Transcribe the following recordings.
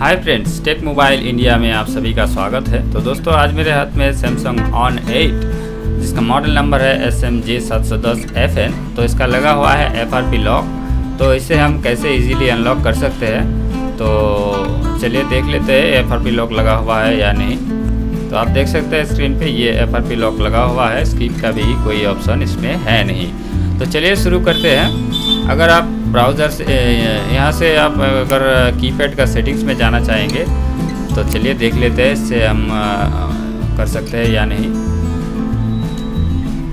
हाय friends, tech mobile India में आप सभी का स्वागत है। तो दोस्तों, आज मेरे हाथ में सैमसंग ऑन 8 जिसका मॉडल नंबर है SMJ710FN। तो इसका लगा हुआ है FRP लॉक। तो इसे हम कैसे इजीली अनलॉक कर सकते हैं, तो चलिए देख लेते हैं FRP लॉक लगा हुआ है या नहीं। तो आप देख सकते हैं स्क्रीन पे ये FRP लॉक लगा हुआ है, स्किप का भी कोई ऑप्शन इसमें है नहीं। तो चलिए शुरू करते हैं। अगर आप ब्राउज़र से यहाँ से आप अगर कीपैड का सेटिंग्स में जाना चाहेंगे तो चलिए देख लेते हैं इससे हम कर सकते हैं या नहीं।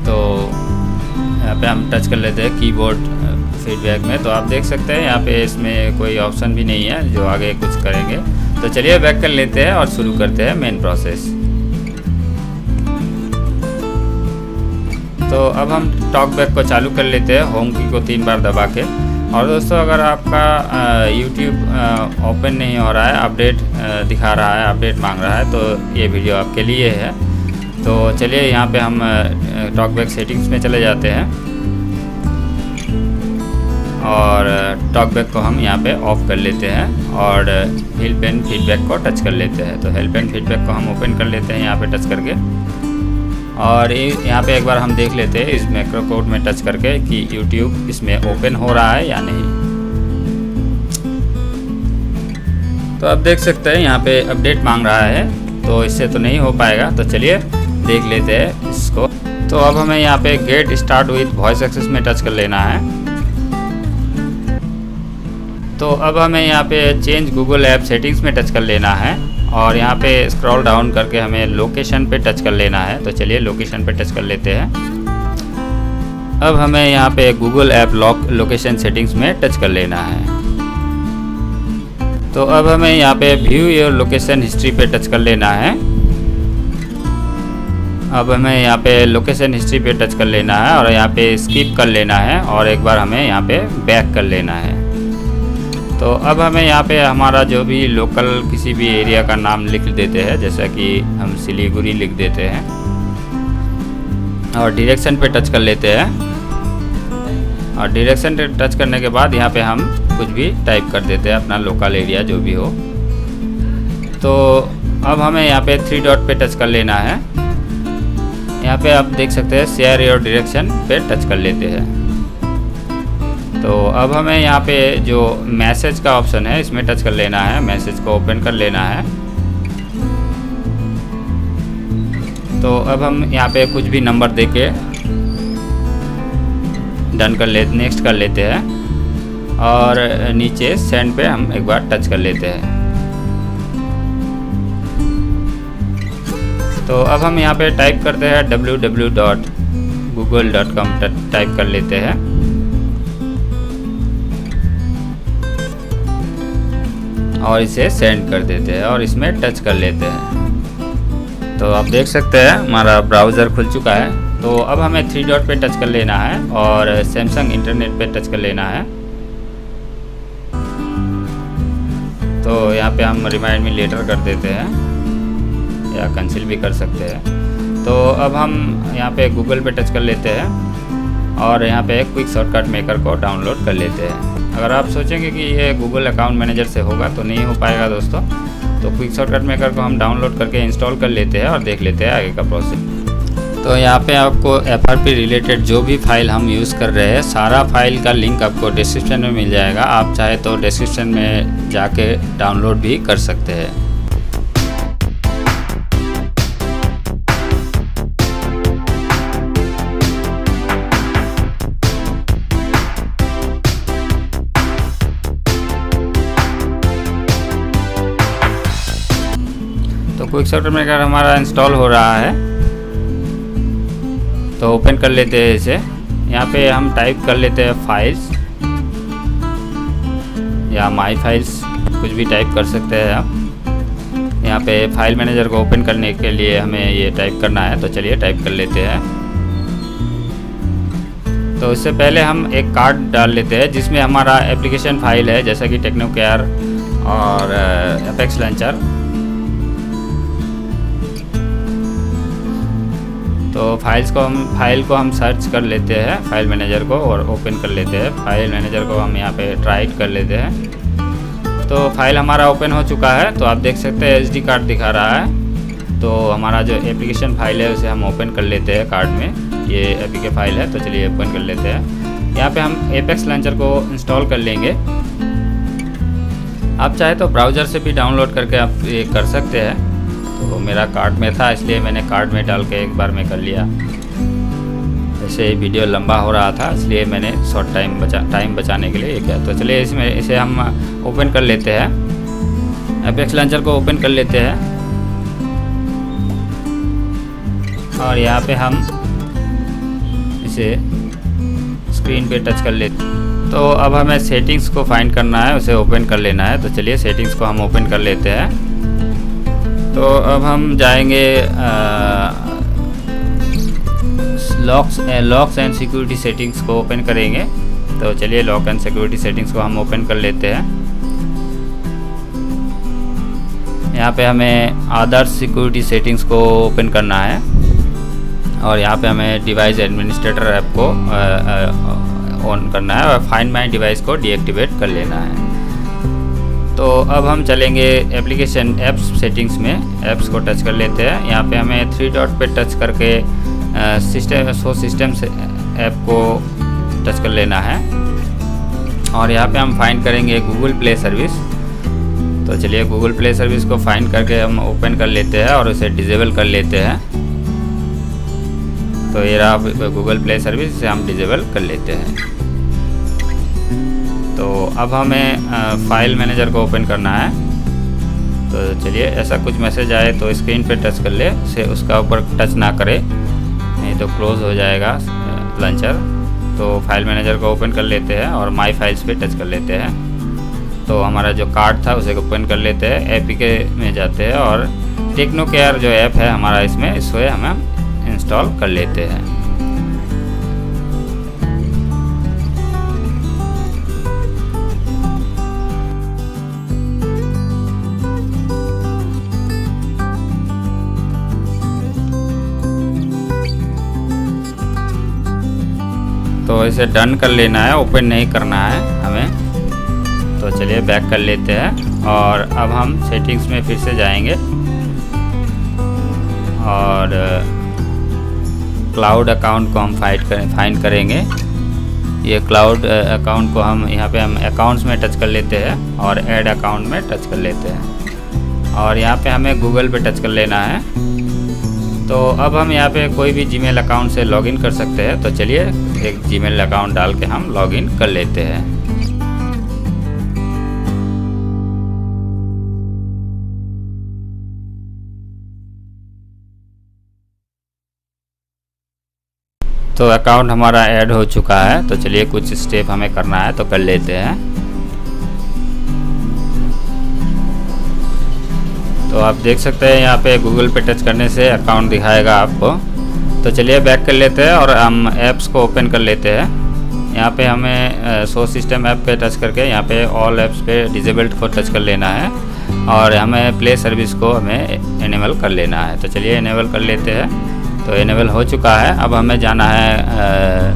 तो यहाँ पे हम टच कर लेते हैं कीबोर्ड फीडबैक में। तो आप देख सकते हैं यहाँ पे इसमें कोई ऑप्शन भी नहीं है जो आगे कुछ करेंगे। तो चलिए बैक कर लेते हैं और शुरू करते हैं मेन प्रोसेस। तो अब हम टॉक बैक को चालू कर लेते हैं होम की को 3 बार दबा के। और दोस्तों, अगर आपका YouTube ओपन नहीं हो रहा है, अपडेट दिखा रहा है, अपडेट मांग रहा है, तो ये वीडियो आपके लिए है। तो चलिए यहाँ पे हम टॉक बैक सेटिंग्स में चले जाते हैं और टॉक बैक को हम यहाँ पे ऑफ कर लेते हैं और हेल्प एंड फीडबैक को टच कर लेते हैं। तो हेल्प एंड फीडबैक को हम ओपन कर लेते हैं यहाँ पे टच करके। और यहाँ पे एक बार हम देख लेते हैं इस मैक्रो कोड में टच करके कि YouTube इसमें ओपन हो रहा है या नहीं। तो आप देख सकते हैं यहाँ पे अपडेट मांग रहा है, तो इससे तो नहीं हो पाएगा। तो चलिए देख लेते हैं इसको। तो अब हमें यहाँ पे get start with voice access में टच कर लेना है। तो अब हमें यहाँ पे चेंज गूगल ऐप सेटिंग्स में टच कर लेना है और यहाँ पे स्क्रॉल डाउन करके हमें लोकेशन पे टच कर लेना है। तो चलिए लोकेशन पे टच कर लेते हैं। अब हमें यहाँ पे Google app lock location settings में टच कर लेना है। तो अब हमें यहाँ पे व्यू योर लोकेशन हिस्ट्री पे टच कर लेना है। अब हमें यहाँ पे लोकेशन हिस्ट्री पे टच कर लेना है और यहाँ पे स्किप कर लेना है और एक बार हमें यहाँ पे बैक कर लेना है। तो अब हमें यहाँ पे हमारा जो भी लोकल किसी भी एरिया का नाम लिख देते हैं, जैसा कि हम सिलीगुड़ी लिख देते हैं और डायरेक्शन पे टच कर लेते हैं। और डायरेक्शन पे टच करने के बाद यहाँ पे हम कुछ भी टाइप कर देते हैं, अपना लोकल एरिया जो भी हो। तो अब हमें यहाँ पे 3 डॉट पे टच कर लेना है। यहाँ पे आप देख सकते हैं शेयर योर डायरेक्शन पे टच कर लेते हैं। तो अब हमें यहाँ पे जो मैसेज का ऑप्शन है इसमें टच कर लेना है, मैसेज को ओपन कर लेना है। तो अब हम यहाँ पे कुछ भी नंबर देके डन कर लेते, नेक्स्ट कर लेते हैं और नीचे सेंड पे हम एक बार टच कर लेते हैं। तो अब हम यहाँ पे टाइप करते हैं www.google.com टाइप कर लेते हैं और इसे सेंड कर देते हैं और इसमें टच कर लेते हैं। तो आप देख सकते हैं हमारा ब्राउज़र खुल चुका है। तो अब हमें 3 डॉट पे टच कर लेना है और सैमसंग इंटरनेट पे टच कर लेना है। तो यहाँ पे हम रिमाइंड मी लेटर कर देते हैं या कैंसिल भी कर सकते हैं। तो अब हम यहाँ पे गूगल पे टच कर लेते हैं और यहाँ पे क्विक शॉर्टकट मेकर को डाउनलोड कर लेते हैं। अगर आप सोचेंगे कि ये गूगल अकाउंट मैनेजर से होगा तो नहीं हो पाएगा दोस्तों। तो क्विक शॉर्टकट मेकर को हम डाउनलोड करके इंस्टॉल कर लेते हैं और देख लेते हैं आगे का प्रोसेस। तो यहाँ पे आपको FRP रिलेटेड जो भी फाइल हम यूज़ कर रहे हैं, सारा फाइल का लिंक आपको डिस्क्रिप्शन में मिल जाएगा। आप चाहे तो डिस्क्रिप्शन में जाके डाउनलोड भी कर सकते हैं। तो क्विक शॉर्टकट मेकर हमारा इंस्टॉल हो रहा है। तो ओपन कर लेते हैं इसे। यहाँ पे हम टाइप कर लेते हैं फाइल्स या माई फाइल्स, कुछ भी टाइप कर सकते हैं आप। यहाँ पे फाइल मैनेजर को ओपन करने के लिए हमें ये टाइप करना है। तो चलिए टाइप कर लेते हैं। तो इससे पहले हम एक कार्ड डाल लेते हैं जिसमें हमारा एप्लीकेशन फाइल है, जैसा कि टेक्नो केयर और एपेक्स लॉन्चर। तो फाइल को हम सर्च कर लेते हैं, फाइल मैनेजर को, और ओपन कर लेते हैं। फाइल मैनेजर को हम यहाँ पे राइट कर लेते हैं तो फाइल हमारा ओपन हो चुका है। तो आप देख सकते हैं SD कार्ड दिखा रहा है। तो हमारा जो एप्लीकेशन फाइल है उसे हम ओपन कर लेते हैं कार्ड में। ये एपीके फाइल है, तो चलिए ओपन कर लेते हैं। यहाँ पे हम एपेक्स लॉन्चर को इंस्टॉल कर लेंगे। आप चाहे तो ब्राउज़र से भी डाउनलोड करके आप ये कर सकते हैं। तो मेरा कार्ड में था, इसलिए मैंने कार्ड में डाल के एक बार में कर लिया। जैसे वीडियो लंबा हो रहा था, इसलिए मैंने शॉर्ट टाइम बचाने के लिए ये किया। तो चलिए इसमें इसे हम ओपन कर लेते हैं। एपेक्स लॉन्चर को ओपन कर लेते हैं और यहाँ पे हम इसे स्क्रीन पे टच कर लेते हैं। तो अब हमें सेटिंग्स को फाइंड करना है, उसे ओपन कर लेना है। तो चलिए सेटिंग्स को हम ओपन कर लेते हैं। तो अब हम जाएंगे लॉक्स एंड सिक्योरिटी सेटिंग्स को ओपन करेंगे। तो चलिए लॉक एंड सिक्योरिटी सेटिंग्स को हम ओपन कर लेते हैं। यहाँ पे हमें अदर्स सिक्योरिटी सेटिंग्स को ओपन करना है और यहाँ पे हमें डिवाइस एडमिनिस्ट्रेटर ऐप को ऑन करना है और फाइंड माई डिवाइस को डीएक्टिवेट कर लेना है। तो अब हम चलेंगे एप्लीकेशन ऐप्स सेटिंग्स में, ऐप्स को टच कर लेते हैं। यहाँ पे हमें 3 डॉट पे टच करके सिस्टम्स ऐप को टच कर लेना है और यहाँ पे हम फाइंड करेंगे गूगल प्ले सर्विस। तो चलिए गूगल प्ले सर्विस को फाइंड करके हम ओपन कर लेते हैं और उसे डिसेबल कर लेते हैं। तो ये रहा गूगल प्ले सर्विस, इसे हम डिसेबल कर लेते हैं। तो अब हमें फाइल मैनेजर को ओपन करना है। तो चलिए ऐसा कुछ मैसेज आए तो स्क्रीन पे टच कर ले, उसे उसका ऊपर टच ना करे, नहीं तो क्लोज हो जाएगा लॉन्चर। तो फाइल मैनेजर को ओपन कर लेते हैं और माई फाइल्स पे टच कर लेते हैं। तो हमारा जो कार्ड था उसे ओपन कर लेते हैं, एपीके में जाते हैं और टेक्नोकेयर जो ऐप है हमारा इसमें, इसे हम इंस्टॉल कर लेते हैं। तो इसे डन कर लेना है, ओपन नहीं करना है हमें। तो चलिए बैक कर लेते हैं और अब हम सेटिंग्स में फिर से जाएंगे और क्लाउड अकाउंट को हम फाइंड करेंगे। ये क्लाउड अकाउंट को हम यहाँ पे हम अकाउंट्स में टच कर लेते हैं और ऐड अकाउंट में टच कर लेते हैं और यहाँ पे हमें गूगल पे टच कर लेना है। तो अब हम यहाँ पे कोई भी जीमेल अकाउंट से लॉगिन कर सकते हैं। तो चलिए एक जीमेल अकाउंट डाल के हम लॉगिन कर लेते हैं। तो अकाउंट हमारा ऐड हो चुका है। तो चलिए कुछ स्टेप हमें करना है तो कर लेते हैं। तो आप देख सकते हैं यहाँ पे गूगल पे टच करने से अकाउंट दिखाएगा आपको। तो चलिए बैक कर लेते हैं और हम ऐप्स को ओपन कर लेते हैं। यहाँ पे हमें शो सिस्टम ऐप पे टच करके यहाँ पे ऑल ऐप्स पे डिसेबल्ड को टच कर लेना है और हमें प्ले सर्विस को हमें इनेबल कर लेना है। तो चलिए इनेबल कर लेते हैं। तो इनेबल हो चुका है। अब हमें जाना है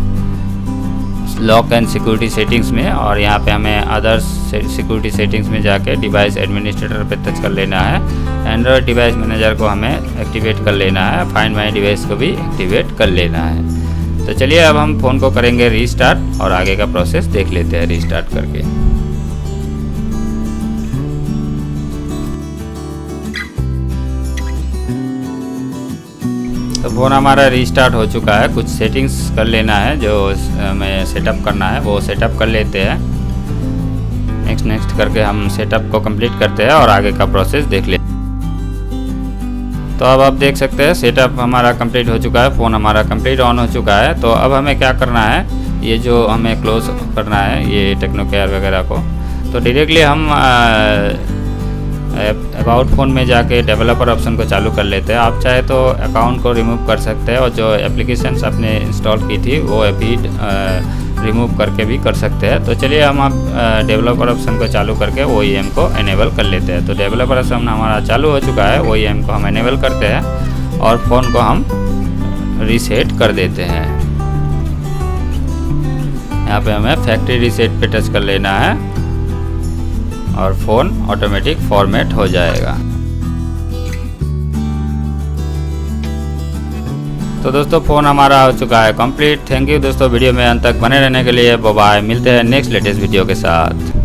लॉक एंड सिक्योरिटी सेटिंग्स में और यहाँ पे हमें अदर्स सिक्योरिटी सेटिंग्स में जाके डिवाइस एडमिनिस्ट्रेटर पे टच कर लेना है। एंड्रॉयड डिवाइस मैनेजर को हमें एक्टिवेट कर लेना है, फाइंड माई डिवाइस को भी एक्टिवेट कर लेना है। तो चलिए अब हम फ़ोन को करेंगे रीस्टार्ट और आगे का प्रोसेस देख लेते हैं रीस्टार्ट करके। तो फ़ोन हमारा रीस्टार्ट हो चुका है। कुछ सेटिंग्स कर लेना है जो हमें सेटअप करना है, वो सेटअप कर लेते हैं। नेक्स्ट करके हम सेटअप को कंप्लीट करते हैं और आगे का प्रोसेस देख लेते हैं। तो अब आप देख सकते हैं सेटअप हमारा कंप्लीट हो चुका है, फ़ोन हमारा कंप्लीट ऑन हो चुका है। तो अब हमें क्या करना है, ये जो हमें क्लोज करना है ये टेक्नोकेयर वगैरह को, तो डायरेक्टली हम अबाउट फ़ोन में जाके डेवलपर ऑप्शन को चालू कर लेते हैं। आप चाहे तो अकाउंट को रिमूव कर सकते हैं और जो एप्लीकेशंस आपने इंस्टॉल की थी वो अभी रिमूव करके भी कर सकते हैं। तो चलिए हम आप डेवलपर ऑप्शन को चालू करके OEM को इनेबल कर लेते हैं। तो डेवलपर ऑप्शन हमारा चालू हो चुका है, OEM को हम इनेबल करते हैं और फ़ोन को हम रीसेट कर देते हैं। यहाँ पे हमें फैक्ट्री रीसेट पे टच कर लेना है और फ़ोन ऑटोमेटिक फॉर्मेट हो जाएगा। तो दोस्तों फ़ोन हमारा हो चुका है कंप्लीट। थैंक यू दोस्तों वीडियो में अंत तक बने रहने के लिए। बाय बाय, मिलते हैं नेक्स्ट लेटेस्ट वीडियो के साथ।